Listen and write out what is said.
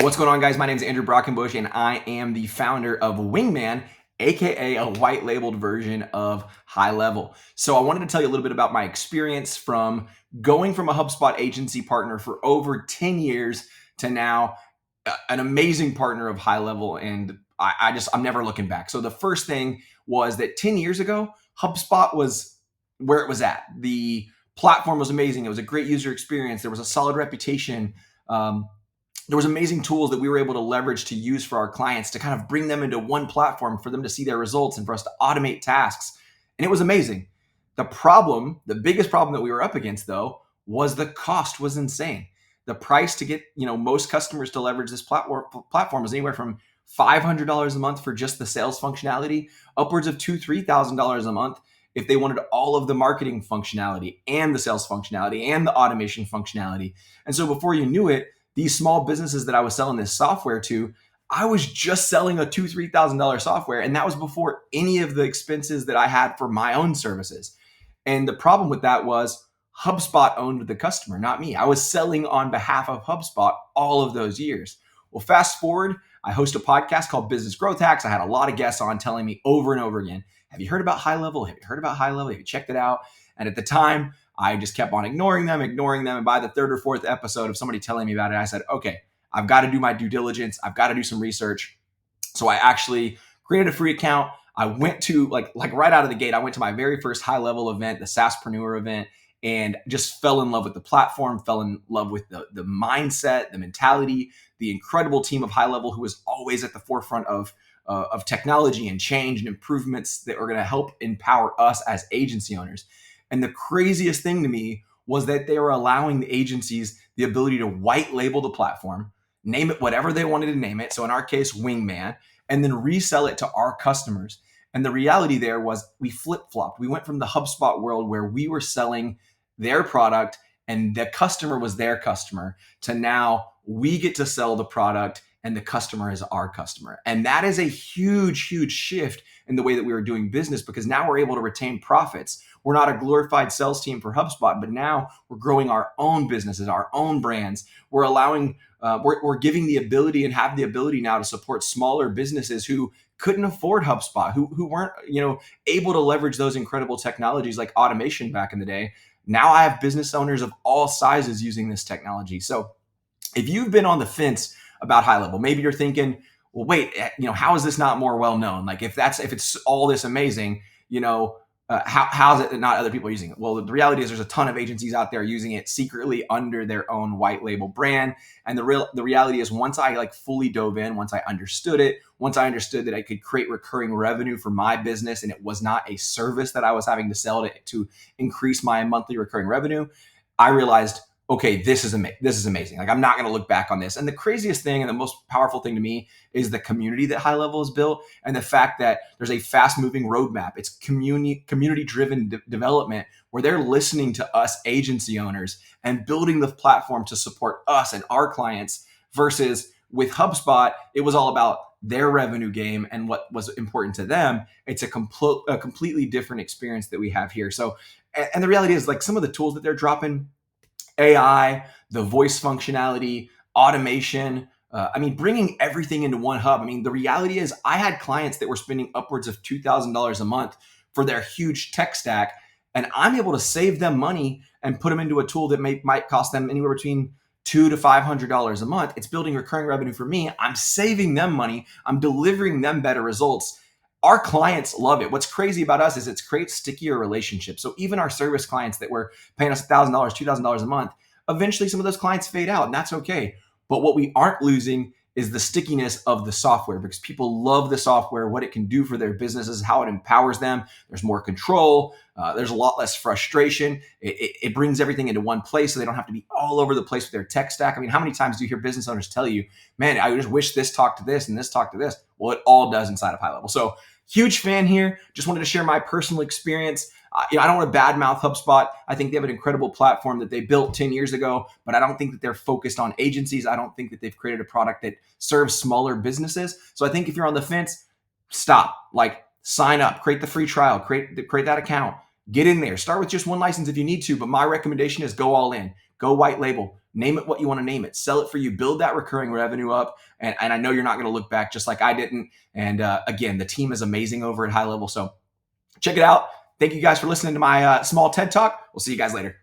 What's going on, guys? My name is Andrew Brockenbush, and I am the founder of Wingman, aka a white labeled version of HighLevel. So I wanted to tell you a little bit about my experience from going from a HubSpot agency partner for over 10 years to now an amazing partner of HighLevel, and I'm never looking back. So the first thing was that 10 years ago, HubSpot was where it was at. The platform was amazing. It was a great user experience. There was a solid reputation. There was amazing tools that we were able to leverage to use for our clients to kind of bring them into one platform for them to see their results and for us to automate tasks. And it was amazing. The biggest problem that we were up against, though, was the cost was insane. The price to get, most customers to leverage this platform was anywhere from $500 a month for just the sales functionality, upwards of $2,000-$3,000 a month if they wanted all of the marketing functionality and the sales functionality and the automation functionality. And so before you knew it, these small businesses that I was selling this software to, I was just selling a $2,000-$3,000 software. And that was before any of the expenses that I had for my own services. And the problem with that was HubSpot owned the customer, not me. I was selling on behalf of HubSpot all of those years. Well, fast forward, I host a podcast called Business Growth Hacks. I had a lot of guests on telling me over and over again, have you heard about HighLevel? Have you heard about HighLevel? Have you checked it out? And at the time, I just kept on ignoring them. And by the third or fourth episode of somebody telling me about it, I said, okay, I've got to do my due diligence. I've got to do some research. So I actually created a free account. I went to like right out of the gate, I went to my very first HighLevel event, the SaaSPRENEUR event, and just fell in love with the platform, fell in love with the mindset, the mentality, the incredible team of HighLevel who was always at the forefront of technology and change and improvements that are going to help empower us as agency owners. And the craziest thing to me was that they were allowing the agencies the ability to white label the platform, name it whatever they wanted to name it. So in our case, Wingman, and then resell it to our customers. And the reality there was we flip-flopped. We went from the HubSpot world where we were selling their product and the customer was their customer to now we get to sell the product and the customer is our customer. And that is a huge, huge shift in the way that we were doing business because now we're able to retain profits. We're not a glorified sales team for HubSpot, but now we're growing our own businesses, our own brands. We're allowing, we're giving the ability and have the ability now to support smaller businesses who couldn't afford HubSpot, who weren't, able to leverage those incredible technologies like automation back in the day. Now I have business owners of all sizes using this technology. So if you've been on the fence about HighLevel, maybe you're thinking, well, wait, how is this not more well known? Like if it's all this amazing, how is it that not other people are using it? Well, the reality is there's a ton of agencies out there using it secretly under their own white label brand. And the reality is once I fully dove in, once I understood it, once I understood that I could create recurring revenue for my business and it was not a service that I was having to sell to increase my monthly recurring revenue, I realized, okay, this is amazing. Like I'm not going to look back on this. And the craziest thing and the most powerful thing to me is the community that HighLevel has built and the fact that there's a fast moving roadmap. It's community driven development where they're listening to us agency owners and building the platform to support us and our clients versus with HubSpot, it was all about their revenue game and what was important to them. It's a completely different experience that we have here. So, and the reality is like some of the tools that they're dropping, AI, the voice functionality, automation. Bringing everything into one hub. The reality is I had clients that were spending upwards of $2,000 a month for their huge tech stack, and I'm able to save them money and put them into a tool that might cost them anywhere between $200 to $500 a month. It's building recurring revenue for me. I'm saving them money. I'm delivering them better results. Our clients love it. What's crazy about us is it creates stickier relationships. So even our service clients that were paying us $1,000, $2,000 a month, eventually some of those clients fade out, and that's okay. But what we aren't losing is the stickiness of the software because people love the software, what it can do for their businesses, how it empowers them. There's more control. There's a lot less frustration. It brings everything into one place so they don't have to be all over the place with their tech stack. How many times do you hear business owners tell you, man, I just wish this talked to this and this talked to this? Well, it all does inside of HighLevel. So huge fan here. Just wanted to share my personal experience. I don't want to badmouth HubSpot. I think they have an incredible platform that they built 10 years ago, but I don't think that they're focused on agencies. I don't think that they've created a product that serves smaller businesses. So I think if you're on the fence, stop. Sign up, create the free trial, create that account, get in there. Start with just one license if you need to, but my recommendation is go all in. Go white label. Name it what you want to name it. Sell it for you. Build that recurring revenue up. And I know you're not going to look back, just like I didn't. And again, the team is amazing over at HighLevel. So check it out. Thank you guys for listening to my small TED Talk. We'll see you guys later.